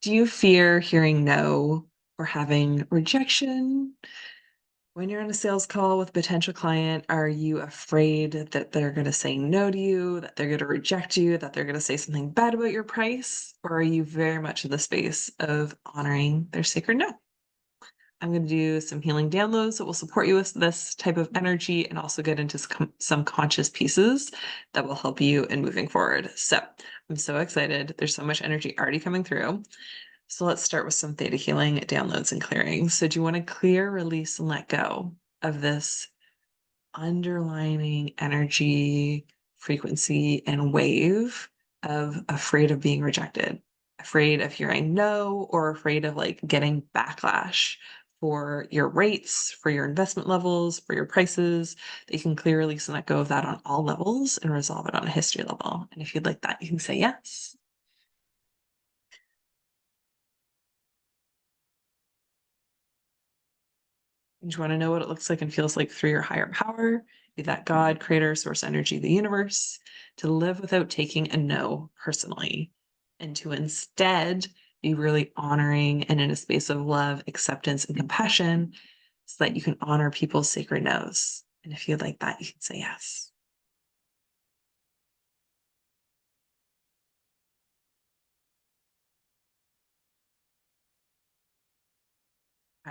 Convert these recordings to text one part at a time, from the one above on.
Do you fear hearing no or having rejection? When you're on a sales call with a potential client, are you afraid that they're going to say no to you, that they're going to reject you, that they're going to say something bad about your price? Or are you very much in the space of honoring their sacred no? I'm going to do some healing downloads that will support you with this type of energy and also get into some conscious pieces that will help you in moving forward. So I'm so excited. There's so much energy already coming through. So let's start with some theta healing downloads and clearing. So do you want to clear, release, and let go of this underlining energy, frequency, and wave of afraid of being rejected, afraid of hearing no, or afraid of like getting backlash for your rates, for your investment levels, for your prices, that you can clear, release, and let go of that on all levels and resolve it on a history level. And if you'd like that, you can say yes. You just want to know what it looks like and feels like through your higher power, be that God, creator, source energy, the universe, to live without taking a no personally, and to instead be really honoring and in a space of love, acceptance, and compassion so that you can honor people's sacred no's. And if you'd like that, you can say yes.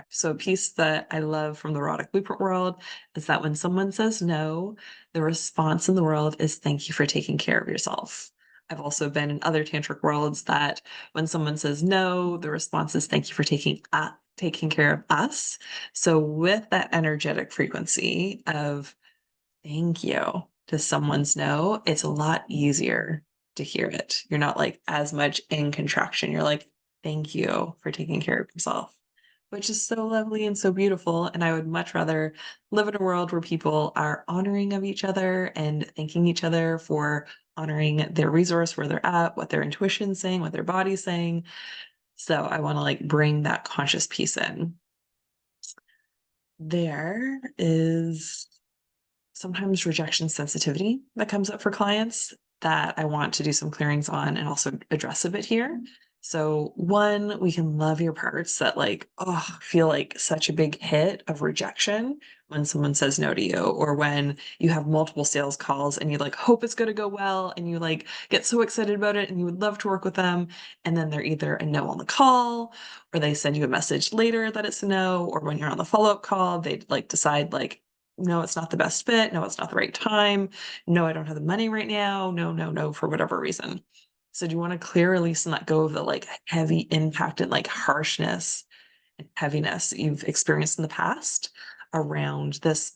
So a piece that I love from the erotic blueprint world is that when someone says no, the response in the world is thank you for taking care of yourself. I've also been in other tantric worlds that when someone says no, the response is thank you for taking care of us. So with that energetic frequency of thank you to someone's no, it's a lot easier to hear it. You're not like as much in contraction. You're like, thank you for taking care of yourself, which is so lovely and so beautiful. And I would much rather live in a world where people are honoring of each other and thanking each other for honoring their resource, where they're at, what their intuition's saying, what their body's saying. So I want to like bring that conscious piece in. There is sometimes rejection sensitivity that comes up for clients that I want to do some clearings on and also address a bit here. So, one, we can love your parts that like, oh, feel like such a big hit of rejection when someone says no to you, or when you have multiple sales calls and you like hope it's going to go well and you like get so excited about it and you would love to work with them. And then they're either a no on the call or they send you a message later that it's a no, or when you're on the follow up call, they like decide like, no, it's not the best fit. No, it's not the right time. No, I don't have the money right now. No, no, no, for whatever reason. So do you want to clear, release, and let go of the like heavy impact and like harshness and heaviness that you've experienced in the past around this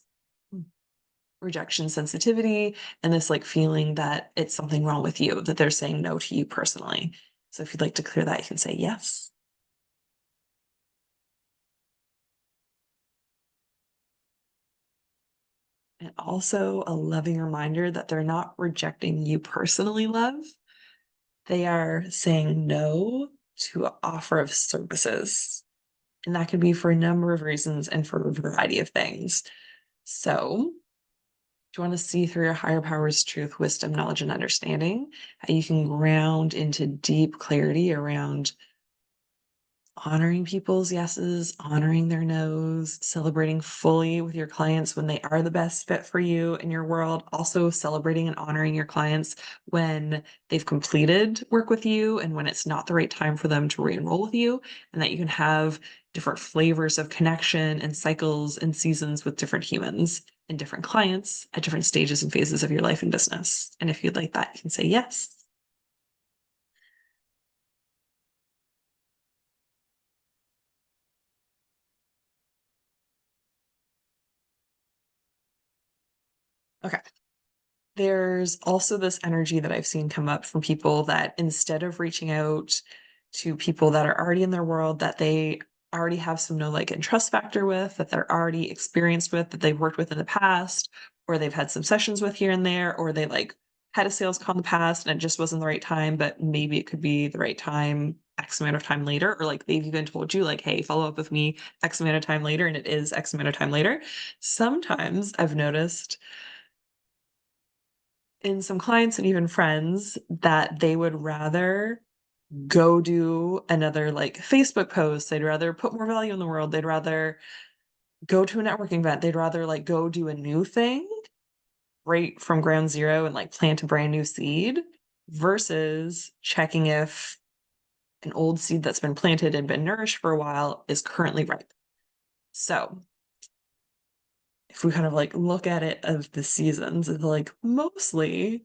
rejection sensitivity and this like feeling that it's something wrong with you, that they're saying no to you personally. So if you'd like to clear that, you can say yes. And also a loving reminder that they're not rejecting you personally, love. They are saying no to an offer of services. And that could be for a number of reasons and for a variety of things. So, do you want to see through your higher powers, truth, wisdom, knowledge, and understanding? How you can ground into deep clarity around honoring people's yeses, honoring their nos, celebrating fully with your clients when they are the best fit for you in your world, also celebrating and honoring your clients when they've completed work with you and when it's not the right time for them to re-enroll with you, and that you can have different flavors of connection and cycles and seasons with different humans and different clients at different stages and phases of your life and business. And if you'd like that, you can say yes. Okay. There's also this energy that I've seen come up from people that instead of reaching out to people that are already in their world, that they already have some no like and trust factor with, that they're already experienced with, that they've worked with in the past, or they've had some sessions with here and there, or they like had a sales call in the past and it just wasn't the right time, but maybe it could be the right time X amount of time later, or like they've even told you, like, hey, follow up with me X amount of time later, and it is X amount of time later. Sometimes I've noticed in some clients and even friends that they would rather go do another like Facebook post. They'd rather put more value in the world. They'd rather go to a networking event. They'd rather like go do a new thing right from ground zero and like plant a brand new seed versus checking if an old seed that's been planted and been nourished for a while is currently ripe. So if we kind of like look at it of the seasons, it's like mostly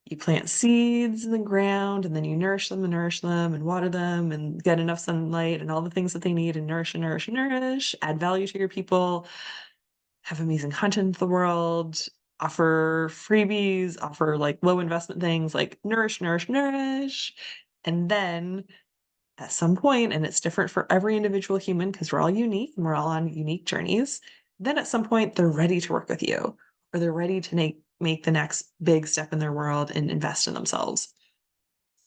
you plant seeds in the ground and then you nourish them and water them and get enough sunlight and all the things that they need and nourish and nourish and nourish, add value to your people, have amazing content to the world, offer freebies, offer like low investment things like nourish, nourish, nourish. And then at some point, and it's different for every individual human because we're all unique and we're all on unique journeys, then at some point they're ready to work with you or they're ready to make the next big step in their world and invest in themselves.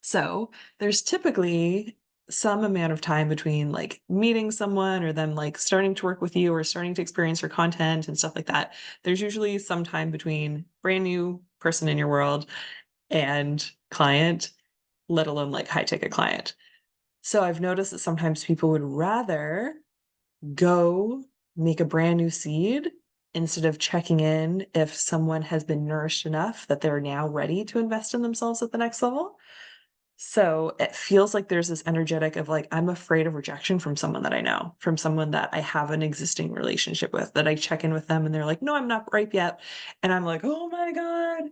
So there's typically some amount of time between like meeting someone or them like starting to work with you or starting to experience your content and stuff like that. There's usually some time between brand new person in your world and client, let alone like high ticket client. So I've noticed that sometimes people would rather go make a brand new seed instead of checking in if someone has been nourished enough that they're now ready to invest in themselves at the next level. So it feels like there's this energetic of like, I'm afraid of rejection from someone that I know, from someone that I have an existing relationship with, that I check in with them and they're like, no, I'm not ripe yet. And I'm like, oh my God,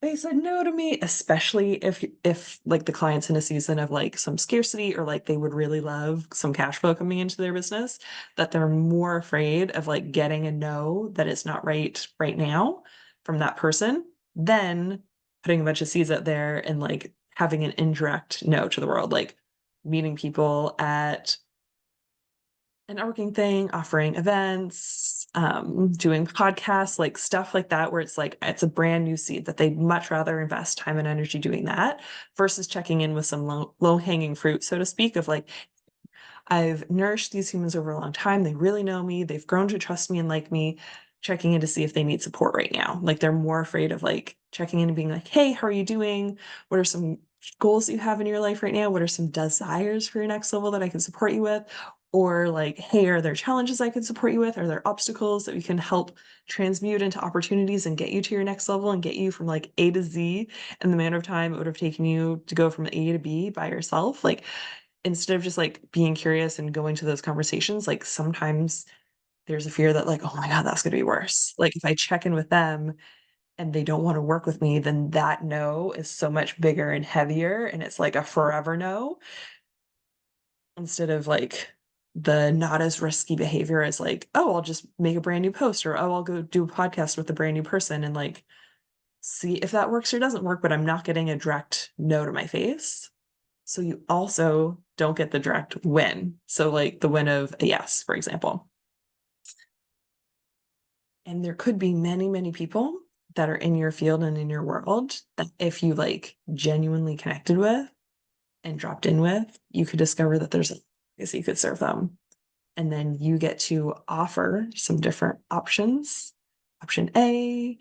they said no to me, especially if like the client's in a season of like some scarcity or like they would really love some cash flow coming into their business, that they're more afraid of like getting a no that it's not right now from that person than putting a bunch of seeds out there and like having an indirect no to the world, like meeting people at a networking thing, offering events, doing podcasts, like stuff like that, where it's like it's a brand new seed that they'd much rather invest time and energy doing that versus checking in with some low hanging fruit, so to speak, of like, I've nourished these humans over a long time. They really know me. They've grown to trust me and like me, checking in to see if they need support right now. Like they're more afraid of like checking in and being like, hey, how are you doing? What are some goals that you have in your life right now? What are some desires for your next level that I can support you with? Or like, hey, are there challenges I can support you with? Are there obstacles that we can help transmute into opportunities and get you to your next level and get you from like A to Z in the amount of time it would have taken you to go from A to B by yourself? Like instead of just like being curious and going to those conversations, like sometimes there's a fear that like, oh my God, that's going to be worse. Like if I check in with them and they don't want to work with me, then that no is so much bigger and heavier. And it's like a forever no instead of like the not as risky behavior as like, oh, I'll just make a brand new post or oh, I'll go do a podcast with a brand new person and like see if that works or doesn't work, but I'm not getting a direct no to my face. So you also don't get the direct win. So like the win of a yes, for example. And there could be many, many people that are in your field and in your world that if you like genuinely connected with and dropped in with, you could discover that there's a legacy you could serve them. And then you get to offer some different options. Option A,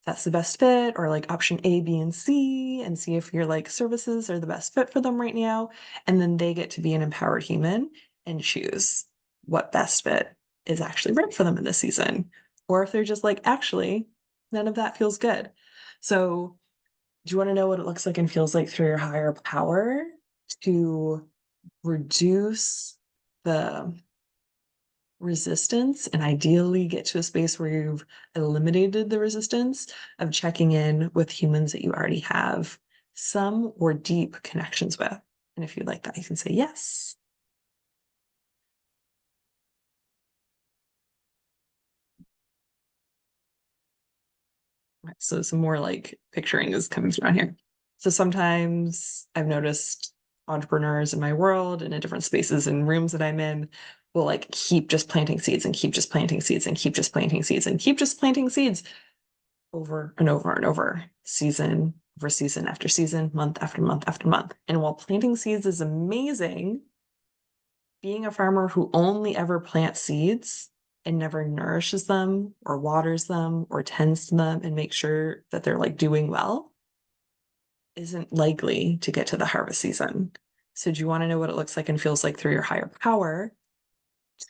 that's the best fit, or like option A, B, and see if your like services are the best fit for them right now. And then they get to be an empowered human and choose what best fit is actually right for them in this season. Or if they're just like, actually, none of that feels good. So, do you want to know what it looks like and feels like through your higher power to reduce the resistance and ideally get to a space where you've eliminated the resistance of checking in with humans that you already have some or deep connections with? And if you like that, you can say yes. Right, so some more like picturing is coming through on here. So sometimes I've noticed entrepreneurs in my world and in different spaces and rooms that I'm in will like keep just planting seeds and keep just planting seeds and keep just planting seeds and keep just planting seeds over and over and over, season over season after season, month after month after month. And while planting seeds is amazing, being a farmer who only ever plants seeds and never nourishes them or waters them or tends to them and makes sure that they're like doing well isn't likely to get to the harvest season. So do you want to know what it looks like and feels like through your higher power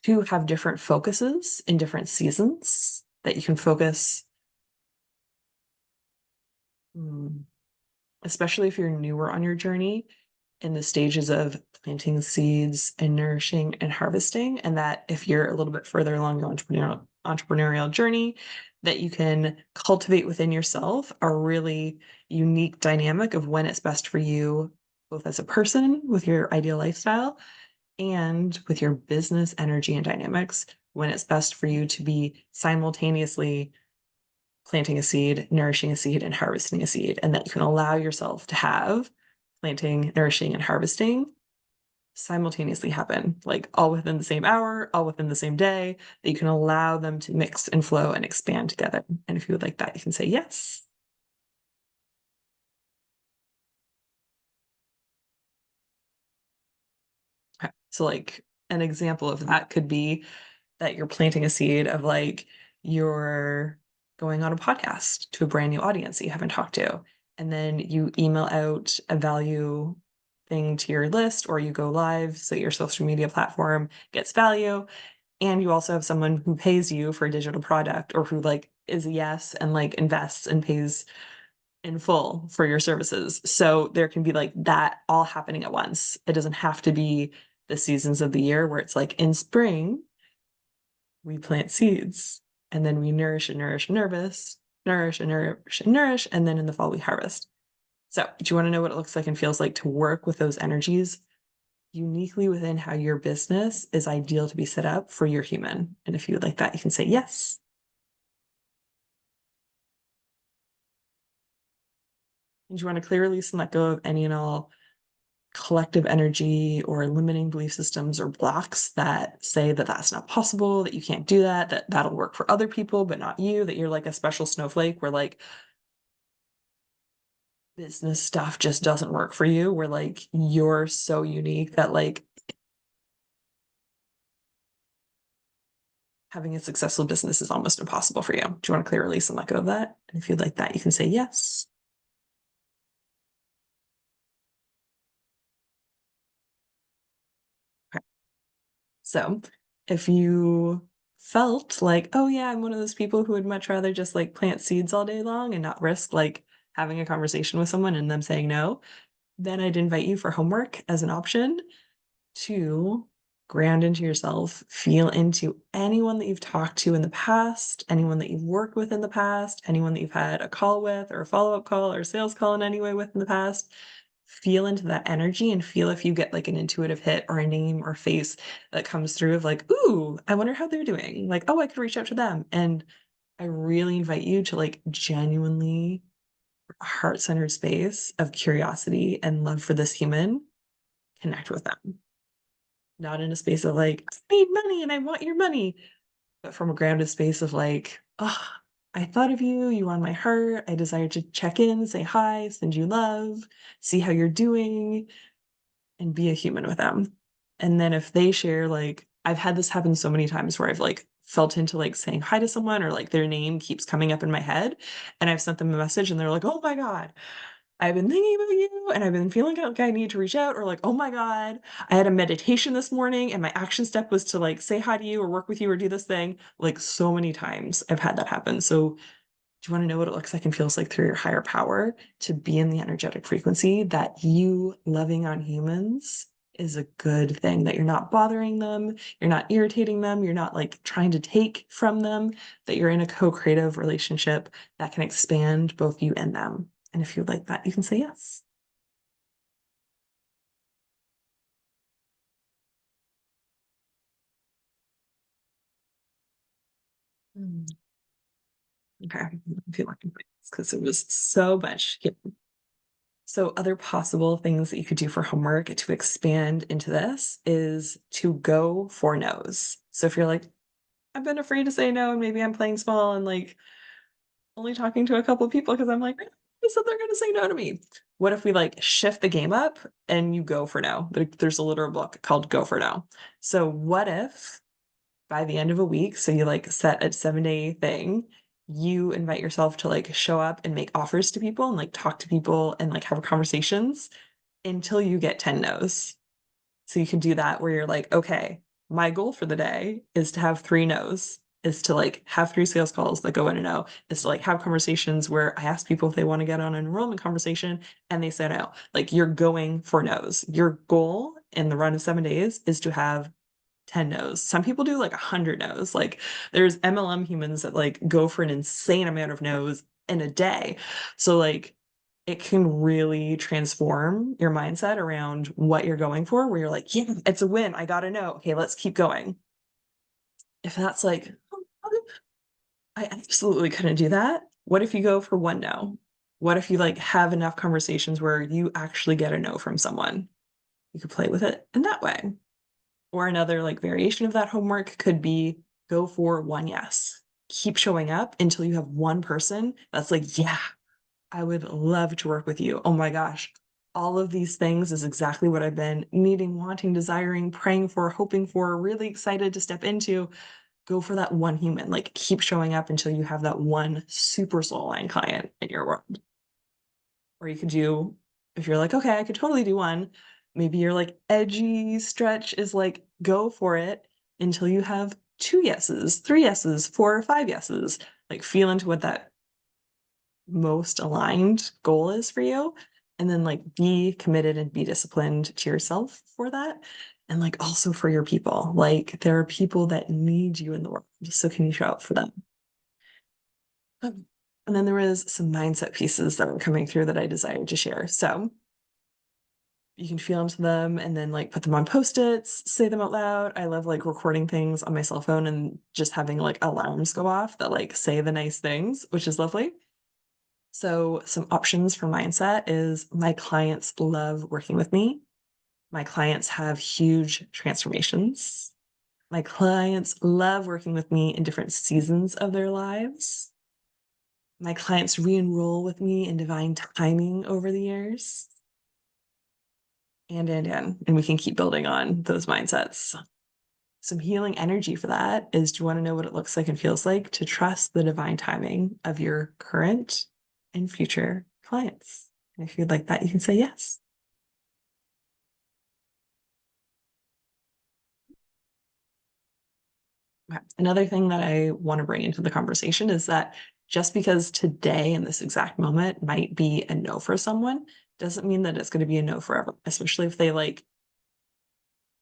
to have different focuses in different seasons that you can focus, mm, especially if you're newer on your journey in the stages of planting seeds and nourishing and harvesting, and that if you're a little bit further along your entrepreneurial journey, that you can cultivate within yourself a really unique dynamic of when it's best for you, both as a person with your ideal lifestyle and with your business energy and dynamics, when it's best for you to be simultaneously planting a seed, nourishing a seed, and harvesting a seed, and that you can allow yourself to have planting, nourishing, and harvesting simultaneously happen, like all within the same hour, all within the same day, that you can allow them to mix and flow and expand together. And if you would like that, you can say yes. Okay. So, like, an example of that could be that you're planting a seed of like you're going on a podcast to a brand new audience that you haven't talked to. And then you email out a value thing to your list, or you go live so your social media platform gets value. And you also have someone who pays you for a digital product or who like is a yes and like invests and pays in full for your services. So there can be like that all happening at once. It doesn't have to be the seasons of the year where it's like in spring we plant seeds and then we nourish and nourish and nourish and nourish and nourish, and then in the fall we harvest. So, do you want to know what it looks like and feels like to work with those energies uniquely within how your business is ideal to be set up for your human? And if you would like that, you can say yes. And do you want to clear release and let go of any and all collective energy or limiting belief systems or blocks that say that that's not possible, that you can't do that, that that'll work for other people, but not you, that you're like a special snowflake where like business stuff just doesn't work for you, where like you're so unique that like having a successful business is almost impossible for you. Do you want to clear release and let go of that? And if you'd like that, you can say yes. Okay. So if you felt like, oh yeah, I'm one of those people who would much rather just like plant seeds all day long and not risk like having a conversation with someone and them saying no, then I'd invite you for homework as an option to ground into yourself, feel into anyone that you've talked to in the past, anyone that you've worked with in the past, anyone that you've had a call with or a follow-up call or a sales call in any way with in the past. Feel into that energy and feel if you get like an intuitive hit or a name or face that comes through of like, ooh, I wonder how they're doing. Like, oh, I could reach out to them. And I really invite you to like genuinely heart-centered space of curiosity and love for this human, connect with them. Not in a space of like, "I need money and I want your money," but from a grounded space of like, "Oh, I thought of you, you were on my heart. I desire to check in, say hi, send you love, see how you're doing, and be a human with them." And then if they share like I've had this happen so many times where I've like felt into like saying hi to someone or like their name keeps coming up in my head, and I've sent them a message and they're like, "Oh my God, I've been thinking about you and I've been feeling like I need to reach out," or like, "Oh my God, I had a meditation this morning and my action step was to like say hi to you or work with you or do this thing." Like so many times I've had that happen. So do you want to know what it looks like and feels like through your higher power to be in the energetic frequency that you loving on humans is a good thing, that you're not bothering them, you're not irritating them, you're not like trying to take from them, that you're in a co-creative relationship that can expand both you and them. And if you'd like that, you can say yes. Mm, okay. I feel like because it was so much. Yeah. So, other possible things that you could do for homework to expand into this is to go for no's. So, if you're like, I've been afraid to say no, and maybe I'm playing small and like only talking to a couple of people because I'm like, so they're going to say no to me. What if we like shift the game up and you go for no? There's a literal book called Go for No. So, what if by the end of a week, so you like set a 7-day thing, you invite yourself to like show up and make offers to people and like talk to people and like have conversations until you get 10 no's. So you can do that where you're like, okay, my goal for the day is to have 3 no's, is to like have 3 sales calls that go in a no, is to like have conversations where I ask people if they want to get on an enrollment conversation and they say no. Like you're going for no's. Your goal in the run of 7 days is to have 10 no's. Some people do like 100 no's. Like there's MLM humans that like go for an insane amount of no's in a day. So like it can really transform your mindset around what you're going for, where you're like, yeah, it's a win. I got to know. Okay, let's keep going. If that's like, "Oh, I absolutely couldn't do that. What if you go for 1 no? What if you like have enough conversations where you actually get a no from someone? You could play with it in that way. Or another like variation of that homework could be go for 1 yes. Keep showing up until you have one person that's like, yeah, I would love to work with you. Oh my gosh. All of these things is exactly what I've been needing, wanting, desiring, praying for, hoping for, really excited to step into. Go for that one human. Like keep showing up until you have that one super soul line client in your world. Or you could do, if you're like, okay, I could totally do one, maybe your like edgy stretch is like, go for it until you have 2 yeses, 3 yeses, 4 or 5 yeses. Like feel into what that most aligned goal is for you. And then like be committed and be disciplined to yourself for that. And like also for your people. Like there are people that need you in the world. So can you show up for them? And then there was some mindset pieces that were coming through that I desired to share. So you can feel into them and then like put them on post-its, say them out loud. I love like recording things on my cell phone and just having like alarms go off that like say the nice things, which is lovely. So some options for mindset is my clients love working with me. My clients have huge transformations. My clients love working with me in different seasons of their lives. My clients re-enroll with me in divine timing over the years. And we can keep building on those mindsets. Some healing energy for that is, do you want to know what it looks like and feels like to trust the divine timing of your current and future clients? And if you'd like that, you can say yes. Okay. Another thing that I want to bring into the conversation is that just because today in this exact moment might be a no for someone doesn't mean that it's going to be a no forever, especially if they like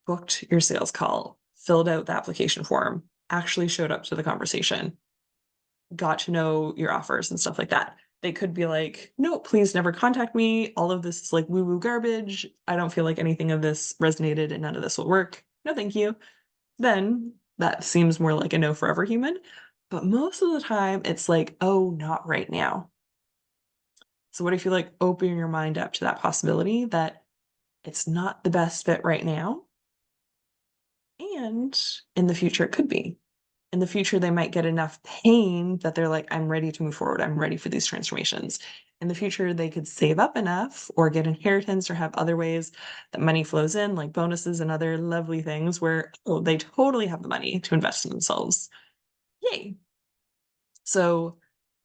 booked your sales call, filled out the application form, actually showed up to the conversation, got to know your offers and stuff like that. They could be like, no, please never contact me. All of this is like woo woo garbage. I don't feel like anything of this resonated and none of this will work. No, thank you. Then that seems more like a no forever human. But most of the time, it's like, oh, not right now. So, what if you like open your mind up to that possibility that it's not the best fit right now? And in the future, it could be. In the future, they might get enough pain that they're like, I'm ready to move forward. I'm ready for these transformations. In the future, they could save up enough or get inheritance or have other ways that money flows in, like bonuses and other lovely things where, oh, they totally have the money to invest in themselves. Yay. So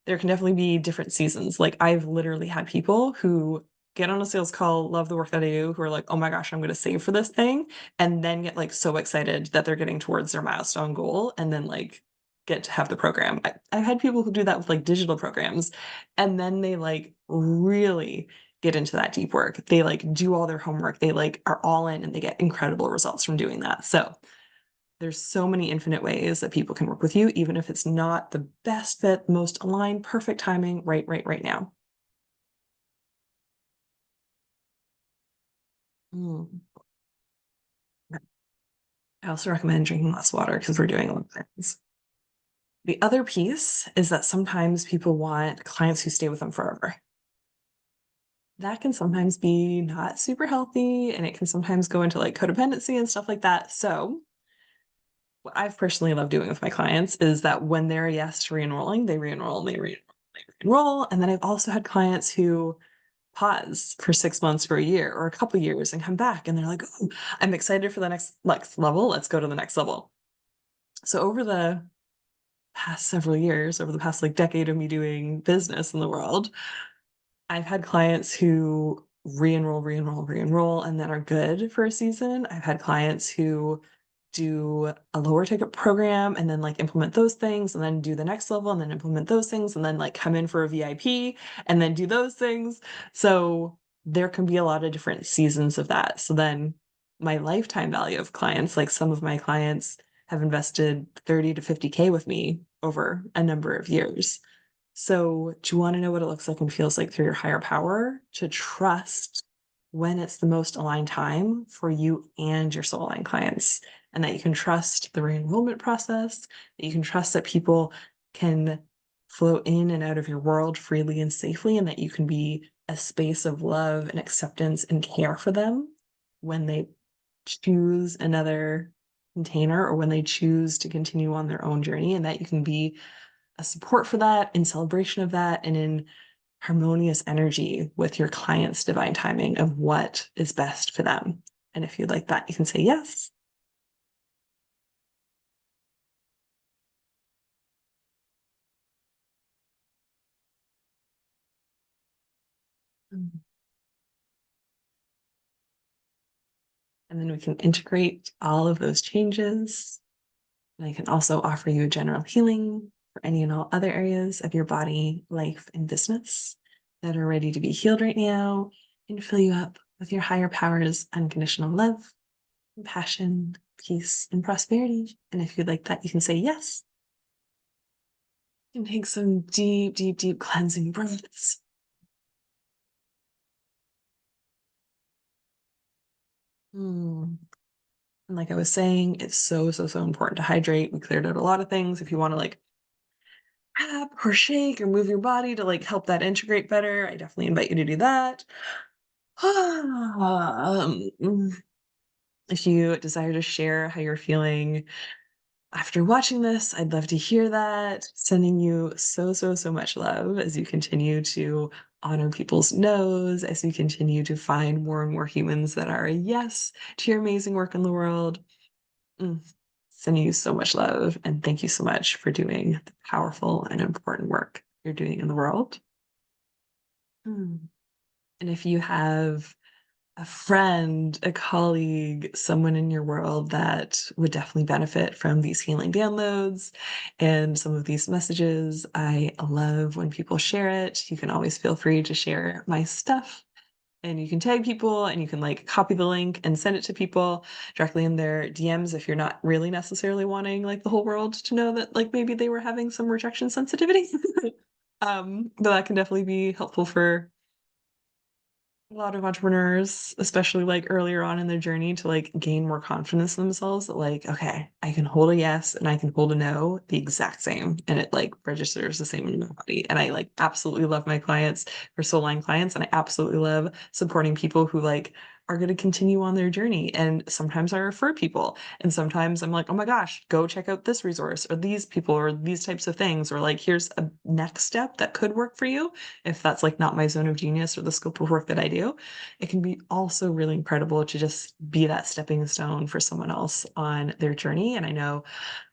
there can definitely be different seasons. Like I've literally had people who get on a sales call, love the work that I do, who are like, oh my gosh, I'm going to save for this thing. And then get like so excited that they're getting towards their milestone goal and then like get to have the program. I've had people who do that with like digital programs and then they like really get into that deep work. They like do all their homework. They like are all in and they get incredible results from doing that. So there's so many infinite ways that people can work with you, even if it's not the best fit, most aligned, perfect timing, right now. Mm. I also recommend drinking less water because we're doing a lot of things. The other piece is that sometimes people want clients who stay with them forever. That can sometimes be not super healthy and it can sometimes go into like codependency and stuff like that. So, what I've personally loved doing with my clients is that when they're a yes to re-enrolling, they re-enroll, and they re-enroll, they re-enroll. And then I've also had clients who pause for 6 months or a year or a couple years and come back and they're like, oh, I'm excited for the next level. Let's go to the next level. So over the past several years, over the past like decade of me doing business in the world, I've had clients who re-enroll, re-enroll, re-enroll, and then are good for a season. I've had clients who do a lower ticket program and then like implement those things and then do the next level and then implement those things and then like come in for a VIP and then do those things. So there can be a lot of different seasons of that. So then my lifetime value of clients, like some of my clients have invested 30 to 50K with me over a number of years. So, do you want to know what it looks like and feels like through your higher power to trust when it's the most aligned time for you and your soul aligned clients? And that you can trust the re-enrollment process, that you can trust that people can flow in and out of your world freely and safely, and that you can be a space of love and acceptance and care for them when they choose another container or when they choose to continue on their own journey, and that you can be a support for that, in celebration of that, and in harmonious energy with your client's divine timing of what is best for them. And if you'd like that, you can say yes. Mm. And then we can integrate all of those changes. And I can also offer you a general healing for any and all other areas of your body, life, and business that are ready to be healed right now and fill you up with your higher powers, unconditional love, compassion, peace, and prosperity. And if you'd like that, you can say yes. And take some deep, deep, deep cleansing breaths. Mm. And like I was saying, it's so, so, so important to hydrate. We cleared out a lot of things. If you want to like tap or shake or move your body to like help that integrate better, I definitely invite you to do that. Mm, if you desire to share how you're feeling after watching this, I'd love to hear that. Sending you so, so, so much love as you continue to honor people's no's, as you continue to find more and more humans that are a yes to your amazing work in the world. Mm. Sending you so much love. And thank you so much for doing the powerful and important work you're doing in the world. Mm. And if you have a friend, a colleague, someone in your world that would definitely benefit from these healing downloads and some of these messages. I love when people share it. You can always feel free to share my stuff and you can tag people and you can like copy the link and send it to people directly in their DMs if you're not really necessarily wanting like the whole world to know that like maybe they were having some rejection sensitivity. But that can definitely be helpful for a lot of entrepreneurs, especially like earlier on in their journey to like gain more confidence in themselves that like, okay, I can hold a yes and I can hold a no the exact same. And it like registers the same in my body. And I like absolutely love my clients for soul line clients. And I absolutely love supporting people who like are going to continue on their journey. And sometimes I refer people. And sometimes I'm like, oh my gosh, go check out this resource or these people or these types of things. Or like, here's a next step that could work for you if that's like not my zone of genius or the scope of work that I do. It can be also really incredible to just be that stepping stone for someone else on their journey. And I know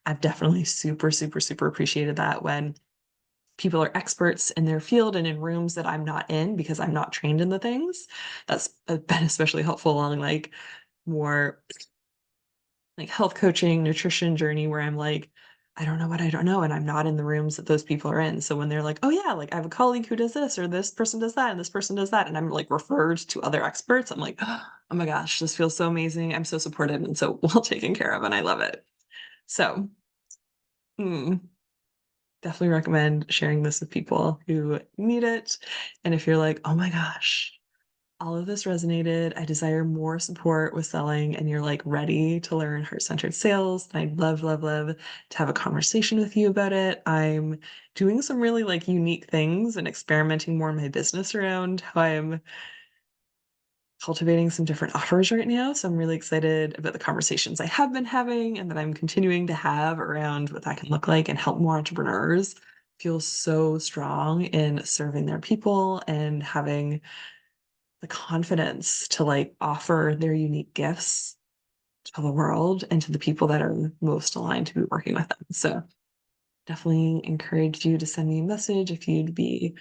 I've definitely super, super, super appreciated that when people are experts in their field and in rooms that I'm not in because I'm not trained in the things. That's been especially helpful along like more like health coaching, nutrition journey where I'm like, I don't know what I don't know. And I'm not in the rooms that those people are in. So when they're like, oh yeah, like I have a colleague who does this, or this person does that, and this person does that, and I'm like referred to other experts, I'm like, oh my gosh, this feels so amazing. I'm so supported and so well taken care of, and I love it. So mm, definitely recommend sharing this with people who need it. And if you're like, oh my gosh, all of this resonated. I desire more support with selling, and you're like ready to learn heart centered sales. And I'd love, love, love to have a conversation with you about it. I'm doing some really like unique things and experimenting more in my business around how I'm cultivating some different offers right now. So I'm really excited about the conversations I have been having and that I'm continuing to have around what that can look like and help more entrepreneurs feel so strong in serving their people and having the confidence to like offer their unique gifts to the world and to the people that are most aligned to be working with them. So definitely encourage you to send me a message if you'd be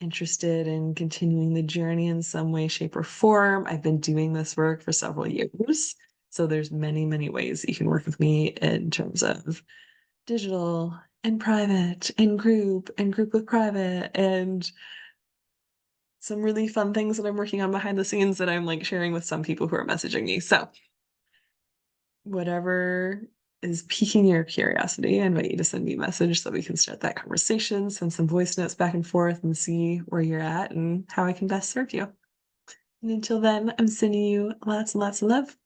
interested in continuing the journey in some way, shape, or form. I've been doing this work for several years. So there's many, many ways that you can work with me in terms of digital and private and group with private and some really fun things that I'm working on behind the scenes that I'm like sharing with some people who are messaging me. So whatever is piquing your curiosity, I invite you to send me a message so we can start that conversation, send some voice notes back and forth and see where you're at and how I can best serve you. And until then, I'm sending you lots and lots of love.